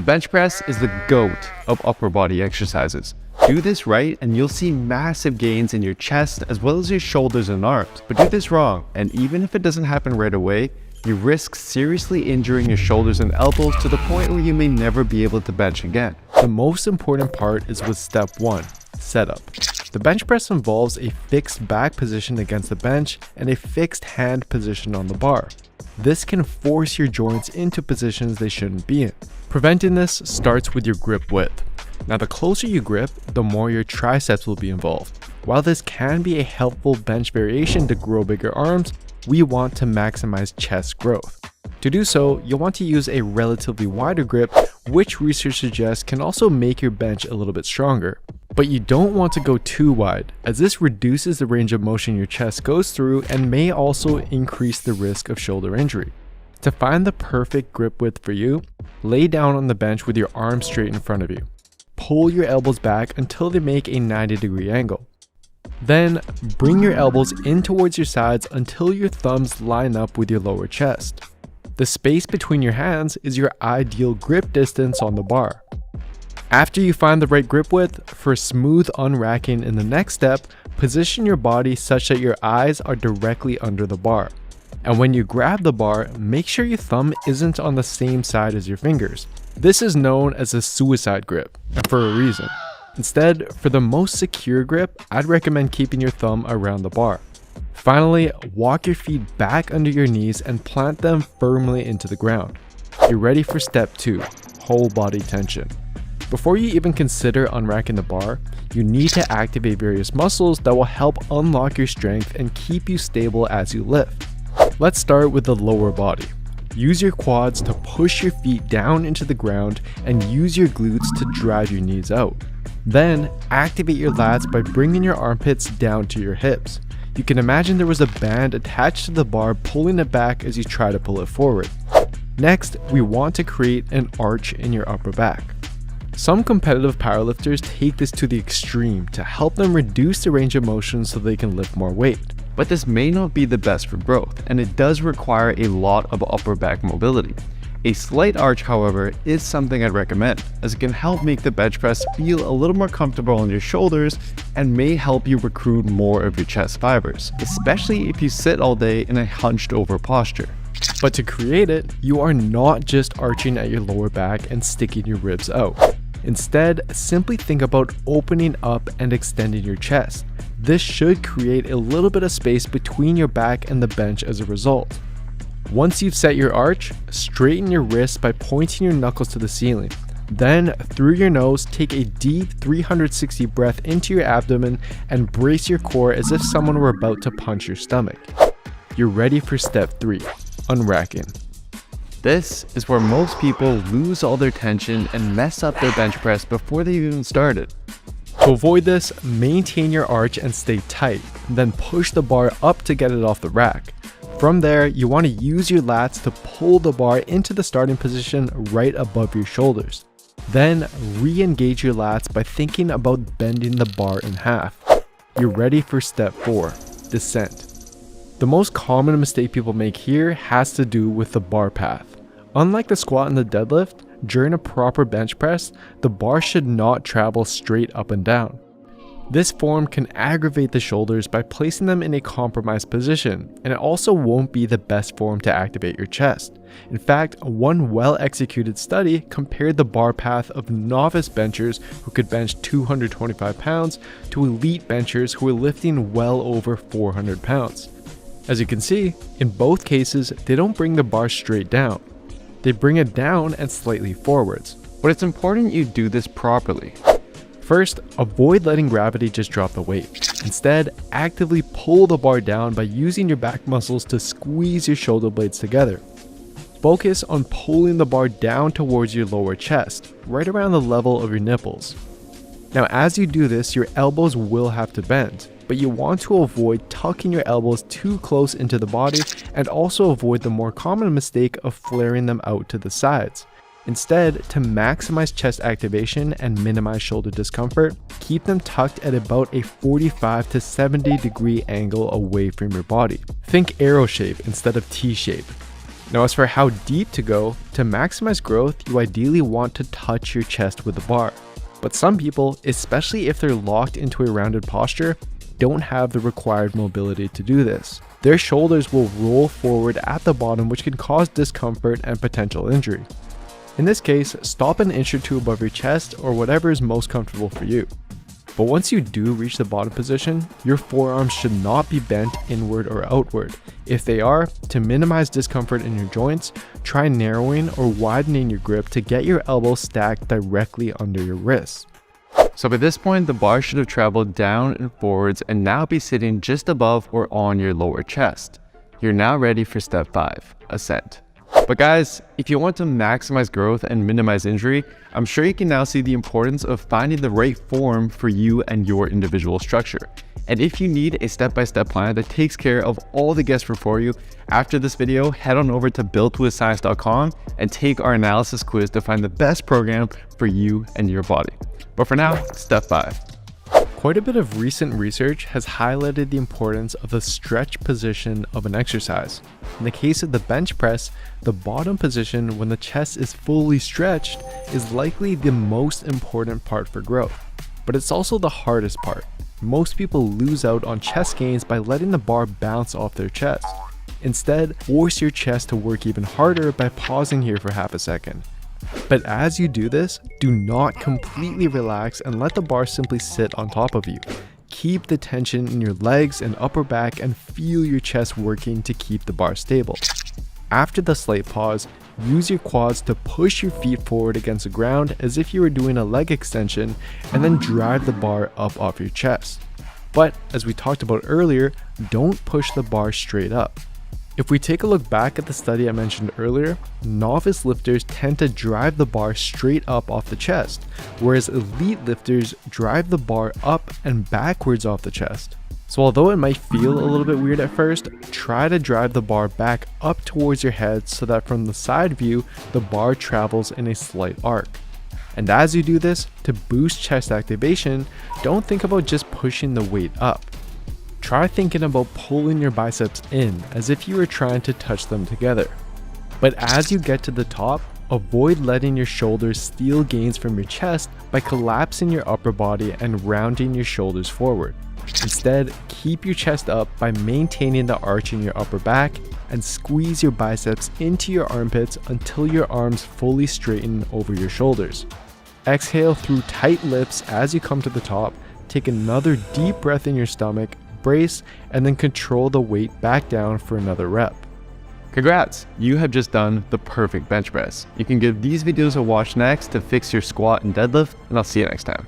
The bench press is the GOAT of upper body exercises. Do this right and you'll see massive gains in your chest as well as your shoulders and arms. But do this wrong, and even if it doesn't happen right away, you risk seriously injuring your shoulders and elbows to the point where you may never be able to bench again. The most important part is with step 1, setup. The bench press involves a fixed back position against the bench and a fixed hand position on the bar. This can force your joints into positions they shouldn't be in. Preventing this starts with your grip width. Now, the closer you grip, the more your triceps will be involved. While this can be a helpful bench variation to grow bigger arms, we want to maximize chest growth. To do so, you'll want to use a relatively wider grip, which research suggests can also make your bench a little bit stronger. But you don't want to go too wide, as this reduces the range of motion your chest goes through and may also increase the risk of shoulder injury. To find the perfect grip width for you, lay down on the bench with your arms straight in front of you. Pull your elbows back until they make a 90-degree angle. Then, bring your elbows in towards your sides until your thumbs line up with your lower chest. The space between your hands is your ideal grip distance on the bar. After you find the right grip width, for smooth unracking in the next step, position your body such that your eyes are directly under the bar. And when you grab the bar, make sure your thumb isn't on the same side as your fingers. This is known as a suicide grip, and for a reason. Instead, for the most secure grip, I'd recommend keeping your thumb around the bar. Finally, walk your feet back under your knees and plant them firmly into the ground. You're ready for step 2, whole body tension. Before you even consider unracking the bar, you need to activate various muscles that will help unlock your strength and keep you stable as you lift. Let's start with the lower body. Use your quads to push your feet down into the ground and use your glutes to drive your knees out. Then, activate your lats by bringing your armpits down to your hips. You can imagine there was a band attached to the bar pulling it back as you try to pull it forward. Next, we want to create an arch in your upper back. Some competitive powerlifters take this to the extreme to help them reduce the range of motion so they can lift more weight. But this may not be the best for growth, and it does require a lot of upper back mobility. A slight arch, however, is something I'd recommend, as it can help make the bench press feel a little more comfortable on your shoulders and may help you recruit more of your chest fibers, especially if you sit all day in a hunched over posture. But to create it, you are not just arching at your lower back and sticking your ribs out. Instead, simply think about opening up and extending your chest. This should create a little bit of space between your back and the bench as a result. Once you've set your arch, straighten your wrists by pointing your knuckles to the ceiling. Then, through your nose, take a deep 360 breath into your abdomen and brace your core as if someone were about to punch your stomach. You're ready for step 3, unracking. This is where most people lose all their tension and mess up their bench press before they've even started. To avoid this, maintain your arch and stay tight, then push the bar up to get it off the rack. From there, you want to use your lats to pull the bar into the starting position right above your shoulders. Then, re-engage your lats by thinking about bending the bar in half. You're ready for step 4, descent. The most common mistake people make here has to do with the bar path. Unlike the squat and the deadlift, during a proper bench press, the bar should not travel straight up and down. This form can aggravate the shoulders by placing them in a compromised position, and it also won't be the best form to activate your chest. In fact, one well-executed study compared the bar path of novice benchers who could bench 225 pounds to elite benchers who were lifting well over 400 pounds. As you can see, in both cases, they don't bring the bar straight down. They bring it down and slightly forwards. But it's important you do this properly. First, avoid letting gravity just drop the weight. Instead, actively pull the bar down by using your back muscles to squeeze your shoulder blades together. Focus on pulling the bar down towards your lower chest, right around the level of your nipples. Now, as you do this, your elbows will have to bend, but you want to avoid tucking your elbows too close into the body and also avoid the more common mistake of flaring them out to the sides. Instead, to maximize chest activation and minimize shoulder discomfort, keep them tucked at about a 45 to 70 degree angle away from your body. Think arrow shape instead of T shape. Now as for how deep to go, to maximize growth, you ideally want to touch your chest with the bar. But some people, especially if they're locked into a rounded posture, don't have the required mobility to do this. Their shoulders will roll forward at the bottom, which can cause discomfort and potential injury. In this case, stop an inch or two above your chest or whatever is most comfortable for you. But once you do reach the bottom position, your forearms should not be bent inward or outward. If they are, to minimize discomfort in your joints, try narrowing or widening your grip to get your elbows stacked directly under your wrists. So by this point, the bar should have traveled down and forwards and now be sitting just above or on your lower chest. You're now ready for step 5, ascent. But guys, if you want to maximize growth and minimize injury, I'm sure you can now see the importance of finding the right form for you and your individual structure. And if you need a step-by-step plan that takes care of all the guesswork for you, after this video, head on over to builtwithscience.com and take our analysis quiz to find the best program for you and your body. But for now, step 5. Quite a bit of recent research has highlighted the importance of the stretch position of an exercise. In the case of the bench press, the bottom position when the chest is fully stretched is likely the most important part for growth. But it's also the hardest part. Most people lose out on chest gains by letting the bar bounce off their chest. Instead, force your chest to work even harder by pausing here for half a second. But as you do this, do not completely relax and let the bar simply sit on top of you. Keep the tension in your legs and upper back and feel your chest working to keep the bar stable. After the slight pause, use your quads to push your feet forward against the ground as if you were doing a leg extension, and then drive the bar up off your chest. But as we talked about earlier, don't push the bar straight up. If we take a look back at the study I mentioned earlier, novice lifters tend to drive the bar straight up off the chest, whereas elite lifters drive the bar up and backwards off the chest. So although it might feel a little bit weird at first, try to drive the bar back up towards your head so that from the side view, the bar travels in a slight arc. And as you do this, to boost chest activation, don't think about just pushing the weight up. Try thinking about pulling your biceps in as if you were trying to touch them together. But as you get to the top, avoid letting your shoulders steal gains from your chest by collapsing your upper body and rounding your shoulders forward. Instead, keep your chest up by maintaining the arch in your upper back and squeeze your biceps into your armpits until your arms fully straighten over your shoulders. Exhale through tight lips as you come to the top. Take another deep breath in your stomach, brace, and then control the weight back down for another rep. Congrats! You have just done the perfect bench press. You can give these videos a watch next to fix your squat and deadlift, and I'll see you next time.